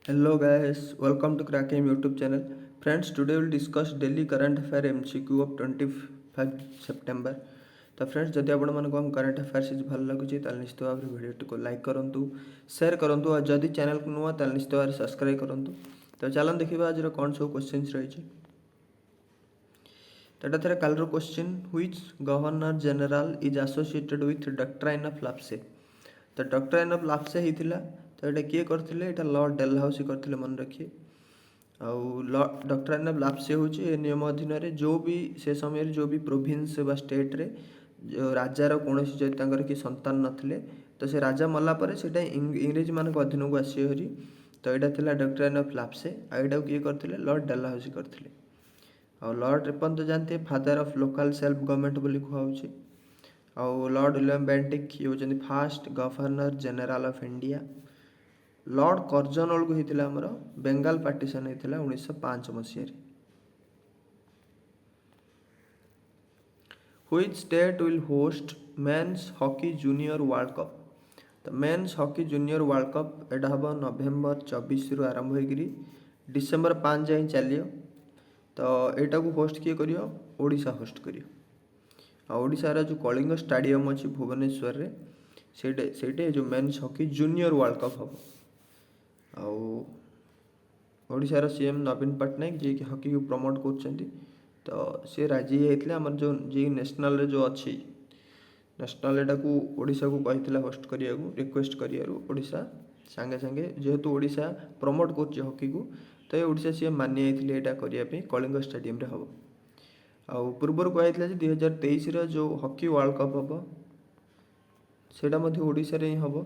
Hello guys, welcome to Crackgame YouTube channel. Friends, today we'll discuss daily current affair MCQ of 25 September. तो friends जदि आपण मानको हम current affairs भल लगुची ताल निश्चित भाव वीडियो को लाइक करंतु शेयर करंतु और जदि चैनल को नुआ ताल निश्चित भाव सब्सक्राइब करंतु तो चलन देखिबा आज कौन सब क्वेश्चंस रही तो एटा थरे कालर question which governor general is associated with doctrine of lapse तो डॉक्ट्राइन ऑफ लाप्से हिथिला तो एटा किए करथिले एटा लॉर्ड डेलहाउसी करथिले मन रखिए आउ डॉक्ट्राइन ऑफ लाप्से होची ए नियम अधीन रे जो भी से समय जो भी प्रोविंस बा स्टेट रे जो राजार कौन सी कि संतान नथिले तो से राजा मल्ला पर सेटा इंग्रेज मान अधीन को आसी हरी तो यहाँ थिला डॉक्ट्राइन ऑफ लाप्से आ एटा किए करथिले लॉर्ड डेलहाउसी करथिले आ लॉर्ड रिपन तो जानते father of local self government बोली कहउछि आ लॉर्ड विलियम बेंटिक ये होचंदी first governor general of India lord कर्जनल को होता आमर बेंगाल पार्टीशन होता 1905 मसीह which state will host men's hockey junior world cup तो men's hockey junior world cup एटा हम नवेम्बर 24 रु आरंभ होगी डिसेम्बर 5 जाए चलियो तो यहाँ को होस्ट किए करियो ओडिशा होस्ट करियो ओडिशार जो कलिंग स्टाडियम अच्छी भुवनेश्वर रे सेटे जो mains hockey junior world cup हम आशार सीएम नवीन पट्टनायक जी हॉकी को प्रमोट कर तो सी राजी होते आम जो जी नेशनल रे जो अच्छी नेशनल एटा को ओडिशा को कही होस्ट करिया रिक्वेस्ट करिया सांगे सांगे जेहेतु ओडिशा प्रमोट कर हॉकी को तो ये ओडिशा सीएम मानि जाइए करने कलिंग स्टाडियम रे हम आउ पूर्वर कहला 2023 जो हॉकी वर्ल्ड कप हम सेटा ओडिशा रे ही हम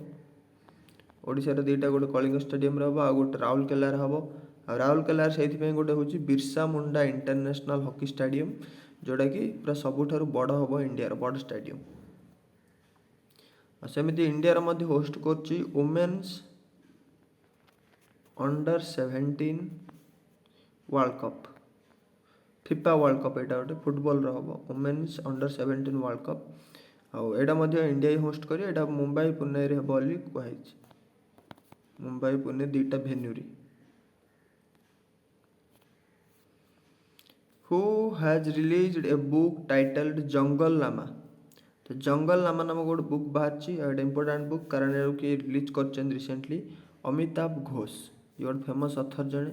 ओडिशार दुईटा गोटे कलिंग स्टाडियम हम आ गोटे राउरकेलार हम आ राउरकेलार से गोटे हूँ Birsa Munda international hockey stadium जोटा कि पूरा सबुठारु बड़ हम इंडियार बड़ स्टाडियम सेमती इंडियार होस्ट कर women's under 17 world cup FIFA world cup यहाँ गोटे फुटबॉल हम वुमेन्स अंडर 17 वर्ल्ड कप आटा इंडिया ही होस्ट कर मुंबई पुणे हम बोली कहुई मुंबई पुणे दुईटा venue who has released a book titled Jungle Nama तो जंगल नामा नाम गोटे बुक बाहर इंपोर्टाट बुक कारण ये रिलीज कर रिसेंटली अमिताभ घोष ये गोटे फेमस अथर जड़े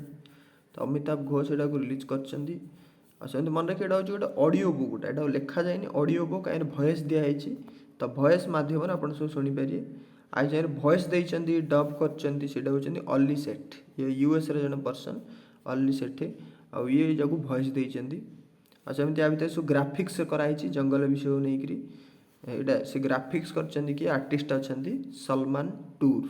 तो अमिताभ घोष यहाँ को रिलीज कर मन रखिए यहाँ गोटे ऑडियो बुक यहाँ लिखा जाए ऑडियो बुक कहीं भॉइस दिखाई तो भॉइस माध्यम आप सब शुणिपारे आज जाए भॉइस देती डब कर अली सेठ ये यूएस रे जन पर्सन अली सेठ आउ ये जगह भॉइस देती सेमती या भितर सब ग्राफिक्स कराई जंगल विषय नहीं यहाँ से ग्राफिक्स कर आर्टिस्ट अच्छा सलमान टूर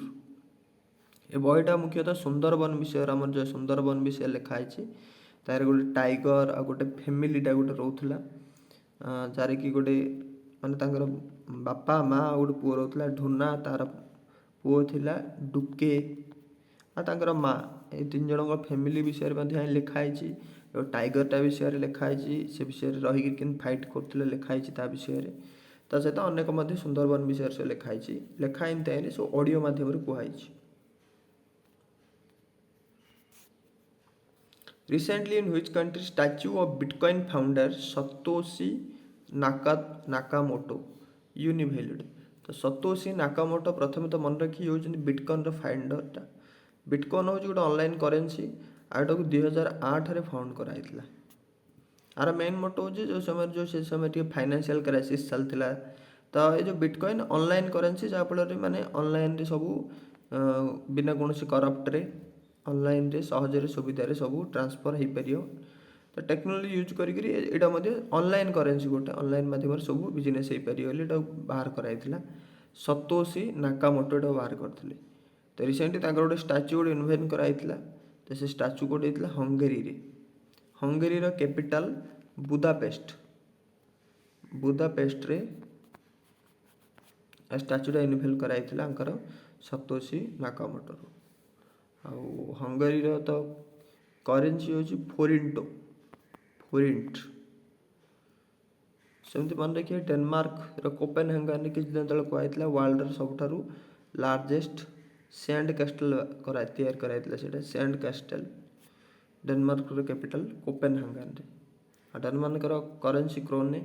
ये बहीटा मुख्यतः सुंदरबन विषय आम जो सुंदरबन विषय लिखाई तार गोटे टाइगर आ गोटे फैमिलीटा गोटे रोला जार कि गोटे माने बापा माँ गोटे पुओ रोला ढुना तार पुओ थिला डुके आ माँ ये तीन जन फैमिली विषय में लिखाई टाइगरटा विषय लिखाई से विषय रही फाइट करते लिखाई विषय ता सहित अनेक सुंदरबन विषय से लिखाई लेखा एमती सब ऑडियो माध्यम कहुई Recently, in which country statue of Bitcoin founder Satoshi Nakamoto unveiled? तो सतोशी नाकामोटो प्रथम तो मन रखी हूँ बिटकॉइन फाउंडरटा बिटकॉइन हूँ गोटे ऑनलाइन करेन्सी आटा को 2008 रे फाउंड कराइला आर मेन मोटो हूँ जो समय से समय फाइनेंशियल क्राइसिस चलता तो ये जो बिटकॉइन ऑनलाइन करेन्सी जहाँफल माने ऑनलाइन सब बिना कौन करप्ट ऑनलाइन रे सहजरे सुविधार सब ट्रांसफर हो पार तो टेक्नोलोजी यूज करके ऑनलाइन करेन्सी गोटे ऑनलाइन माध्यम सब बिजनेस हो पार बाहर कराइला सतोशी नाकामोटो बाहर करते तो रिसेंटली गोटे स्टाच्यू गोटे इन्वेंट कराइला तो से स्टाच्यू गोटे होता हंगेरी कैपिटल बुदापेस्ट रे स्टाच्यूटा इन्वेंट कराइला सतोशी नाकामोटो आउ हंगेरी तो करेन्सी हूँ फोरिंट सेमती मन रखिए डेनमार्क कोपेनहेगन किसी दिन तले कहला वर्ल्ड सबुठ लार्जेस्ट सैंड कैस्टल तैयार कराइला सेटा sand castle Denmark capital Copenhagen रे डेनमार्क करेन्सी क्रोने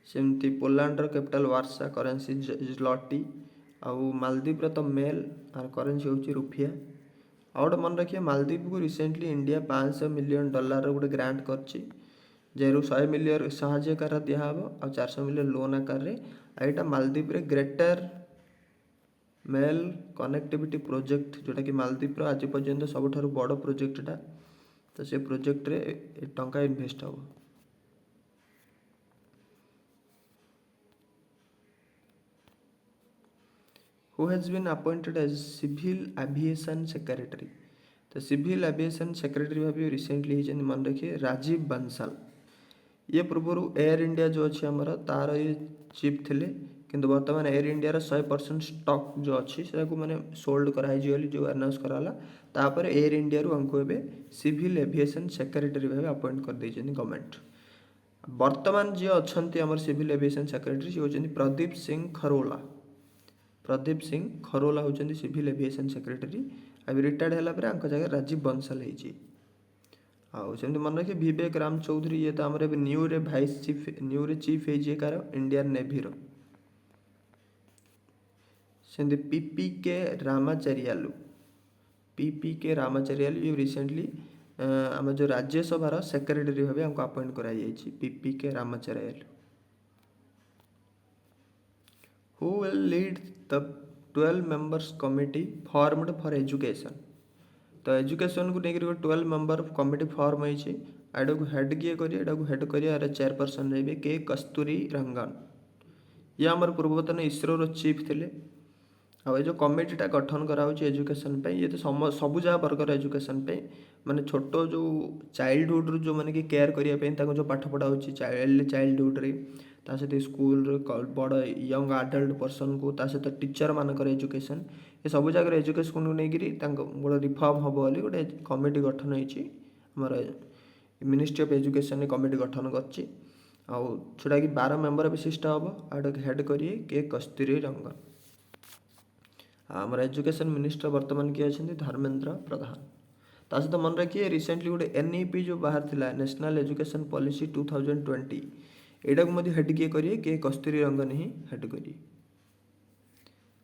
सेमती पोलैंड कैपिटल वार्सा करेन्सी ज्लॉटी आउ मालदीव तो मेल आर करेन्सी होची रुफिया आउ गोटे मन रखिए मालदीव को रिसेंटली इंडिया $500 मिलियन गोटे ग्रांट करछि जेरु 100 मिलियन साहाय्य आकार दिहब आ 400 मिलियन लोन आकार यहाँ मालदीव रे ग्रेटर मेल कनेक्टिविटी प्रोजेक्ट जोटा कि मालदीव आज पर्यंत सबुठारु बड़ प्रोजेक्टटा तो से प्रोजेक्ट रे टंका इन्वेस्ट हम who has been appointed as civil aviation secretary तो सिविल एविएशन सेक्रेटरी भाव रिसेंटली होती मन रखिए राजीव बंसल ये पूर्व एयर इंडिया जो अच्छी आमर तार ये चीफ थिले किंतु वर्तमान एयर इंडिया 100% स्टॉक जो अच्छी से मैंने सोल्ड कराई जो अनाउंस कराला तापर एयर इंडिया रू हमको एबे सिविल एविएशन सेक्रेटरी भाव अपॉइंट कर देइछन गवर्नमेंट वर्तमान जी अच्छी आमर सिविल एविएशन सेक्रेटरी सी होचंदी प्रदीप सिंह खरोला होचंदी सिविल एविएशन सेक्रेटरी अब रिटायर्ड होला पर आंक जगह राजीव बंसल होइछि आउ सेमती मन रखिए विवेक राम चौधरी ये तो आमर न्यू रे भाइस चीफ न्यू रे चीफ है कार इंडियन नेवी रो सेमती पीपी के रामाचार्यालु ये रिसेंटली आम जो राज्यसभा सेक्रेटरी भाव हमको अपॉइंट कराई P P K Ramacharyalu who will lead the 12 members committee formed for education तो एजुकेशन को लेकर 12 मेंबर कमिटी फॉर्म होती एटा को हेड किए हेड कर चेयरपर्सन रही के कस्तूरी रंगन ये आमर पूर्वतन इसरो चीफ थे आ जो कमिटीटा गठन कराऊँ एजुकेशन ये तो सबुजा वर्गर एजुकेशन माने छोट जो चाइल्डहुड जो मैंने कि केयर करने जो पाठ पढ़ा चाइल्डहुड रे ता सहित स्कूल बड़ यंग आडल्ट पर्सन को ता सहित टीचर मानकर एजुकेशन ये सब जगह एजुकेशन को लेकर गोटे रिफॉर्म हम बोली गोटे कमिटी गठन Homer ministry of education committee गठन कर जोटा कि 12 मेंबर विशिष्ट हम आड़ हेड करिए के कस्तूरी रंगन आमर एजुकेशन मिनिस्टर वर्तमान किए अच्छे धर्मेंद्र प्रधान ता सहित मन रखिए रिसेंटली गोटे एनईपी जो बाहर थिला नेशनल एजुकेशन पॉलिसी 2020 एटा को हेड किए करिए के कस्तूरी रंगन ही हेड करिए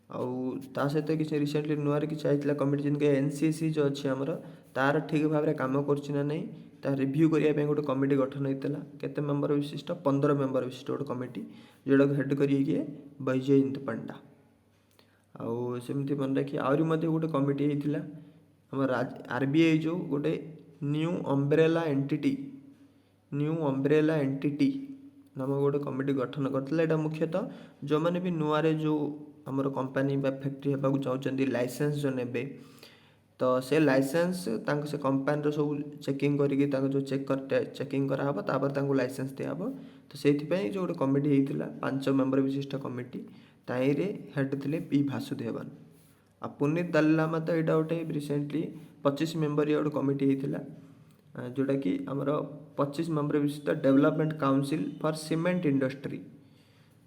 आउ ता सहित किसी रिसेंटली नुआर किसी आइला कमिटी जिनके एनसीसी जो अच्छी आमर तार ठीक भाव में काम करना नहीं ता रिव्यू करने गोटे कमिटी गठन होता केते मेंबर विशिष्ट 15 मेंबर विशिष्ट गोटे कमिटी जोटा हेड करिए बैजयंत पंडा आउ सेमती मन रखिए आहरी गोटे कमिटी होता आम आरबीआई जो गोटे न्यू अम्ब्रेला एंटिटी नाम गोटे कमिटी गठन करता है मुख्यतः जो मैंने भी नुआरे जो आमर कंपनी फैक्ट्री होगा चाहते लाइसेंस जो ने तो से लाइसेंस से कंपनी सब चेकिंग करके जो चेकिंग कराब तापर लाइसेंस दिहब तो से जो गोटे कमिटी होता 5 मेंबर विशिष्ट कमिटी ताईरे हेड थे पी भासुदेवन आ पुनीत दाल्लामा तो यहाँ गोटे रिसेंटली 25 मेंबर ये गोटे कमिटी होता जोटा कि आमर 25 मेंबर विशिष्ट development council for cement industry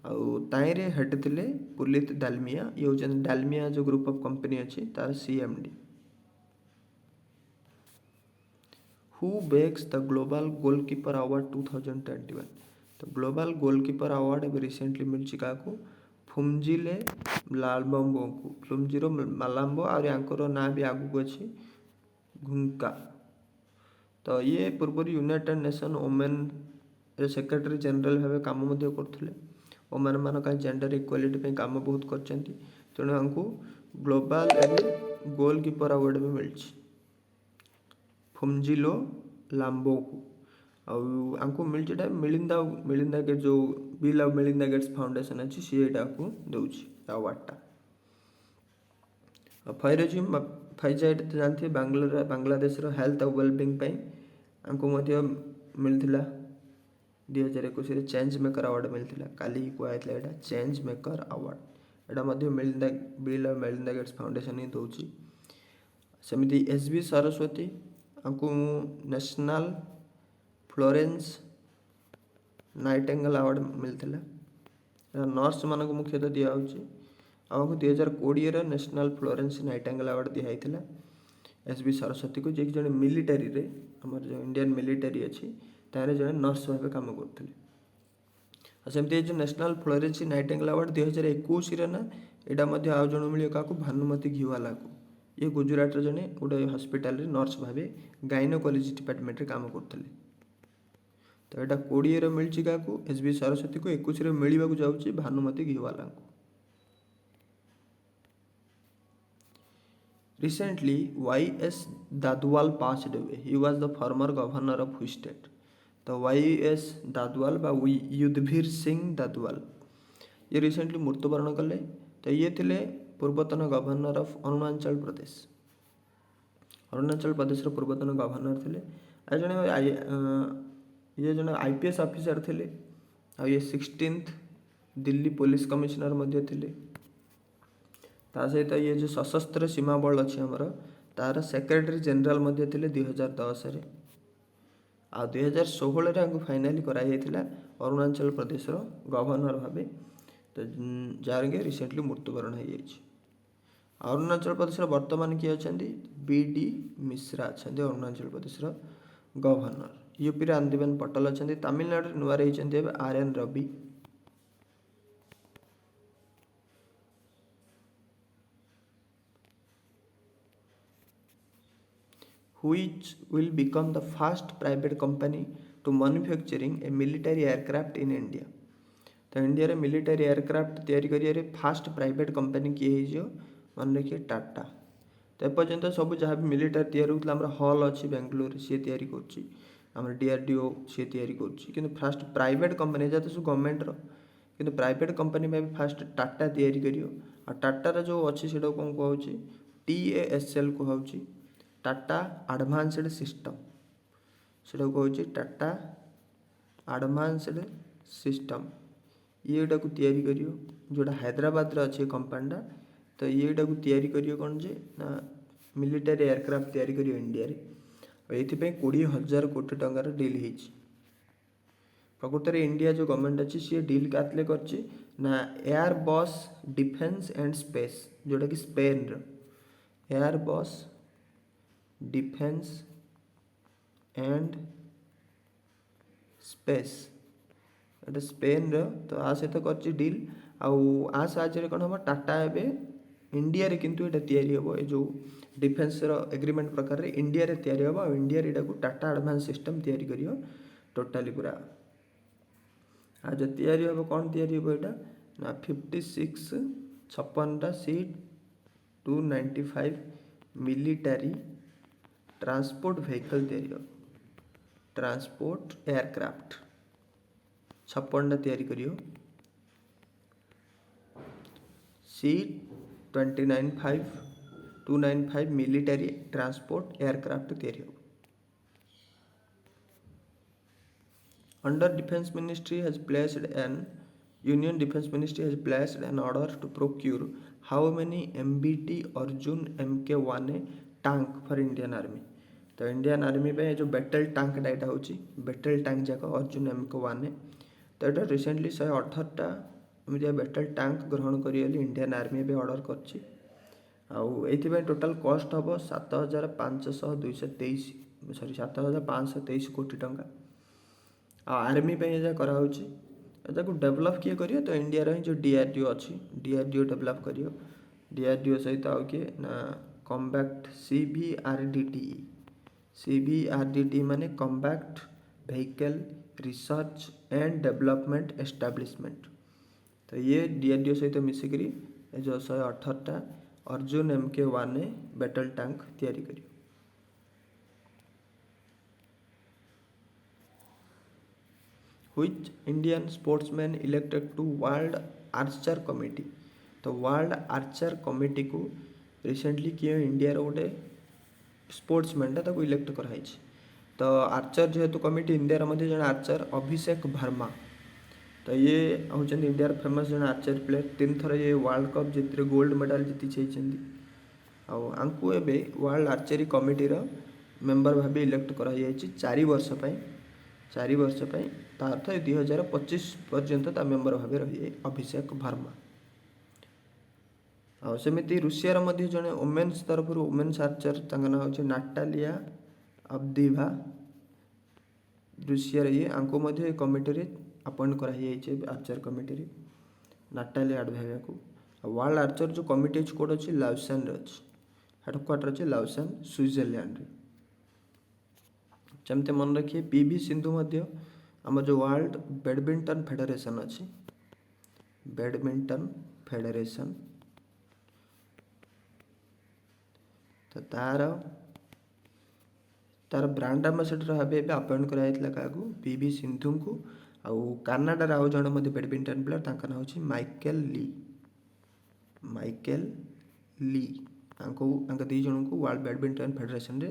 आउ ताईरे हेड थे पुलित डालमिया ये हूँ डालमिया जो ग्रुप ऑफ कंपनी अच्छी तार CMD who bags the global goalkeeper award 2021 तो ग्लोबल गोलकीपर अवार्ड अब रिसेंटली मिली क्या फुमजिले लालबम्बो को फुमजिरो मालाम्बो और यांकर ना भी आगू अच्छी घुंका तो ये पूर्व United nation women secretary general भाव काम करते वोमेन मान जेंडर इक्वालिटी काम बहुत कर तेणु हमको ग्लोबल गोलकीपर अवार्ड भी मिली फुमजिलो लाम्बो को आमको मिलता मिलिंदा गेट्स जो Bill of Melinda Gates foundation अच्छी सी यहाँ को दूसरी अवार्डटा फाइजा तो जानते बांग्लादेश हेल्थ और वेलबिंग आमको मिलता 2021 चेंज मेकर अवार्ड मिलता काली कहला यहाँ चेंज मेकर अवार्ड यहाँ Melinda Bill of Melinda Gates Foundation ही दूसरी सेमती एसबी सरस्वती आमको नेशनल फ्लोरेंस नाइटेंगल अवार्ड मिलता नर्स मान मुख्यतः दिखाई आमको 2020 नेशनल फ्लोरेंस नाइटिंगेल अवार्ड दिखाई एस बी सरस्वती को जी जड़े मिलिटारी रे आमर जो इंडियन मिलिटारी अच्छी तारे जड़े नर्स भाव कम करते सेमती जो नेशनल फ्लोरेंस नाइटिंगेल अवार्ड 2021 ना यहाँ आउ जन मिले क्या भानुमती घिवाला को ये गुजरात जड़े गोटे हस्पिटाल नर्स भाव गाइनोकोलॉजी डिपार्टमेंट रे काम करते तो यहाँ 20 मिली क्या एस बी सरस्वती को 21 मिलवा जाऊँगी भानुमती घिवाला को। Recently, Y.S. Dadwal passed away. He was the former governor of which state? तो Y.S. दादवाल बा युद्धवीर सिंह दादवाल ये रिसेंटली मृत्युवरण कले। तो ये थे पूर्वतन गवर्नर ऑफ अरुणाचल प्रदेश। अरुणाचल प्रदेश पूर्वतन गवर्नर थे ये जन IPS ऑफिसर थे आ ये 16th दिल्ली पुलिस कमिश्नर मध्य थे। ता सहित ये जो सशस्त्र सीमा बल अच्छी आमर तार सेक्रेटरी जनरल मध्य थे 2010 रे आ 2016 फाइनाली कराई अरुणाचल प्रदेश गवर्नर भाव तो जार के रिसेंटली मृत्युवरण हो जाए। अरुणाचल प्रदेश वर्तमान किए अच्छा BD मिश्रा अच्छा अरुणाचल प्रदेश गवर्नर। यूपी आनंदीबेन पटेल अच्छा तमिलनाडु नुआ रही RN Ravi. Which will become the first private company to manufacturing a military aircraft in India? तो इंडिया रे मिलिटारी एयरक्राफ्ट तैयारी करिए फास्ट प्राइवेट कंपनी किए हो मन रखिए टाटा। तो एपर्यंत सब जहाँ भी मिलिटारी तैयारी होता है हल अच्छी बेंगलोर सी तैयारी कर DRDO सी तैयारी कर फास्ट प्राइवेट कंपनी जहाँ सब गवर्नमेंट कि प्राइवेट कंपनी में फास्ट टाटा तैयारी कर टाटार जो अच्छी से कौन कहे TASL कहे टाटा एडवांस्ड सिस्टम से कहे टाटा एडवांस्ड सिस्टम येटा को तैयारी करियो जोड़ा हैदराबाद रे अच्छे कंपनीटा। तो येटा को तैयारी करियो कौन जे ना मिलिटारी एयरक्राफ्ट तैयारी करियो इंडिया रे ये 20,000 कोटी टंकार डील होती। प्रकृत में इंडिया जो गवर्नमेंट अच्छी सी डील कातले करछि ना एयरबस डिफेंस एंड स्पेस जोटा कि Spain Airbus defence and space Etah Spain तो आ सहित कर डील आ साहाଯ୍य कौन हम टाटा एवं इंडिया रे किंतु एटा तैयारी हम ये जो डिफेंस एग्रीमेंट प्रकार इंडिया रे तैयारी हम इंडिया रे को टाटा एडवांस सिस्टम तैयारी करियो टोटाली पूरा आज तैयारी हम कौन तैयारी हम यहाँ ना 56 56टा सीट 295 मिलिटारी ट्रांसपोर्ट व्हीकल तैयारी ट्रांसपोर्ट एयरक्राफ्ट 56टा तैयारी करियो C295 मिलिटारी ट्रांसपोर्ट एयरक्राफ्ट तैयारी हो। Under Defence Ministry has placed an Union Defence Ministry has placed an order to procure how many MBT Arjun MK1A tank for Indian Army? तो Indian army पे जो battle tank data होची battle tank जाक Arjun MK1A तो ये recently 118टा एमती battle tank ग्रहण करी इंडियन आर्मी पे ऑर्डर करछि आउ टोटाल कॉस्ट हम 7,523 सॉरी 7,523 कोटी टंका आर्मी पे जहाँ कराऊँगी डेभलप किए करिए तो इंडिया रो जो DRDO अच्छी DRDO डेभलप करियो DRDO सहित आउ किए ना कॉम्बैक्ट CBRDT माने combat vehicle research and development establishment तो ये DRDO सहित मिसिकी जो 118टा अर्जुन MK1A बैटल टैंक तैयारी करियो। Which Indian sportsman elected to World Archer Committee? तो वर्ल्ड आर्चर कमिटी को रिसेंटली किए इंडिया गोटे स्पोर्ट्समैन ताको इलेक्ट कराई। तो आर्चर जेहेतु कमिटी इंडिया मध्य जन आर्चर अभिषेक वर्मा तो ये हूँ इंडिया फेमस जन आर्चर प्लेयर 3 थर ये वर्ल्ड कप जीति गोल्ड मेडल जीति आंकु एबे वर्ल्ड आर्चरी कमिटी मेंबर भाव इलेक्ट कराई 4 वर्ष ता अर्थ 2025 पर्यंत ता मेंबर भाव रही अभिषेक वर्मा। ଆଉ ସେମିତି ରୁଷିଆର ମଧ୍ୟ ଜଣେ ଓମେନ୍ସ ତରଫରୁ ଓମେନ୍ସ ଆର୍ଚର ତାଙ୍କ ନାଁ ହେଉଛି ନାଟାଲିଆ ଅବଦିଭା। ରୁଷିଆର ଆଙ୍କୁ ମଧ୍ୟ ଏ କମିଟିରେ ଆପଏଣ୍ଟ କରାଯାଇଛି ଆର୍ଚର କମିଟିରେ ନାଟାଲିଆ ଅବଦିଭାକୁ। ଆଉ ୱାର୍ଲଡ ଆର୍ଚର ଯେଉଁ କମିଟି ଅଛି କେଉଁଠି ଅଛି ଲାଉସାନରେ ଅଛି, ହେଡ଼କ୍ୱାର୍ଟର ଅଛି ଲାଉସାନ ସୁଇଜରଲ୍ୟାଣ୍ଡରେ। ଯେମିତି ମନେ ରଖିବେ ପିଭି ସିନ୍ଧୁ ମଧ୍ୟ ଆମ ଯେଉଁ ୱାର୍ଲଡ ବ୍ୟାଡ଼ମିଣ୍ଟନ ଫେଡେରେସନ୍ ଅଛି, ବ୍ୟାଡ଼ମିଣ୍ଟନ ଫେଡେରେସନ୍, ତ ତାର ବ୍ରାଣ୍ଡ ଆମ୍ବାସେଡ଼ର ଭାବେ ଏବେ ଆପଏଣ୍ଟ କରାଯାଇଥିଲା କାହାକୁ, ପିଭି ସିନ୍ଧୁଙ୍କୁ। ଆଉ କାନାଡ଼ାର ଆଉ ଜଣେ ମଧ୍ୟ ବ୍ୟାଡ଼ମିଣ୍ଟନ ପ୍ଲେୟର ତାଙ୍କ ନାଁ ହେଉଛି ମାଇକେଲ ଲି। ତାଙ୍କ ଦୁଇ ଜଣଙ୍କୁ ୱାର୍ଲଡ ବ୍ୟାଡ଼ମିଣ୍ଟନ ଫେଡେରେସନରେ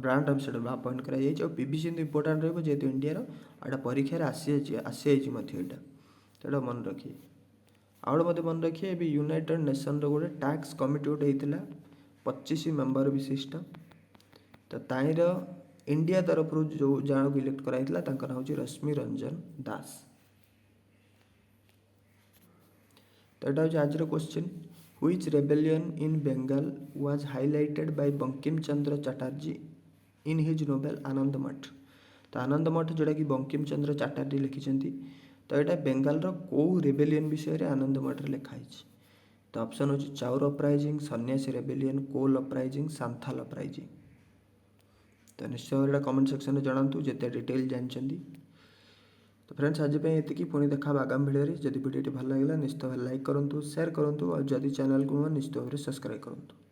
ବ୍ରାଣ୍ଡ ଆମ୍ବାସେଡ଼ର ଆପଏଣ୍ଟ କରାଯାଇଛି। ଆଉ ପିଭି ସିନ୍ଧୁ ଇମ୍ପୋର୍ଟାଣ୍ଟ ରହିବ ଯେହେତୁ ଇଣ୍ଡିଆର ଏଇଟା ପରୀକ୍ଷାରେ ଆସିଯାଇଛି ମଧ୍ୟ ଏଇଟା, ତେଣୁ ମନେ ରଖିବେ। ଆଉ ଗୋଟେ ମଧ୍ୟ ମନେ ରଖିବେ ଏବେ ୟୁନାଇଟେଡ଼ ନେସନର ଗୋଟେ ଟ୍ୟାକ୍ସ କମିଟି ଗୋଟେ ହେଇଥିଲା 25 ମେମ୍ବର ବିଶିଷ୍ଟ। ତ ତାହିଁର ଇଣ୍ଡିଆ ତରଫରୁ ଯେଉଁ ଜଣକୁ ଇଲେକ୍ଟ କରାଯାଇଥିଲା ତାଙ୍କ ନାଁ ହେଉଛି ରଶ୍ମି ରଞ୍ଜନ ଦାସ। ତ ଏଇଟା ହେଉଛି ଆଜିର question. Which rebellion in Bengal was highlighted by Bankim Chandra Chatterjee in his novel ଆନନ୍ଦ ମଠ? ତ ଆନନ୍ଦ ମଠ ଯେଉଁଟାକି ବଙ୍କିମ ଚନ୍ଦ୍ର ଚାଟାର୍ଜୀ ଲେଖିଛନ୍ତି। ତ ଏଇଟା ବେଙ୍ଗାଲର କେଉଁ ରେବେଲିୟନ ବିଷୟରେ ଆନନ୍ଦ ମଠରେ ଲେଖା ହେଇଛି? ତ ଅପସନ୍ ହେଉଛି ଚାଉର ଅପରାଇଜିଂ, ସନ୍ନ୍ୟାସୀ ରେବେଲିୟନ, କୋଲ ଅପରାଇଜିଂ, ସାନ୍ଥାଲ ଅପରାଇଜିଂ। ତ ନିଶ୍ଚୟ ଭାବରେ ଏଇଟା କମେଣ୍ଟ ସେକ୍ସନରେ ଜଣାନ୍ତୁ ଯେତେ ଡିଟେଲ୍ ଜାଣିଛନ୍ତି। ତ ଫ୍ରେଣ୍ଡସ୍ ଆଜି ପାଇଁ ଏତିକି, ପୁଣି ଦେଖା ହେବ ଆଗାମୀ ଭିଡ଼ିଓରେ। ଯଦି ଭିଡ଼ିଓଟି ଭଲ ଲାଗିଲା ନିଶ୍ଚିତ ଭାବରେ ଲାଇକ୍ କରନ୍ତୁ, ସେୟାର କରନ୍ତୁ, ଆଉ ଯଦି ଚ୍ୟାନେଲକୁ ନିଶ୍ଚିତ ଭାବରେ ସବସ୍କ୍ରାଇବ୍ କରନ୍ତୁ।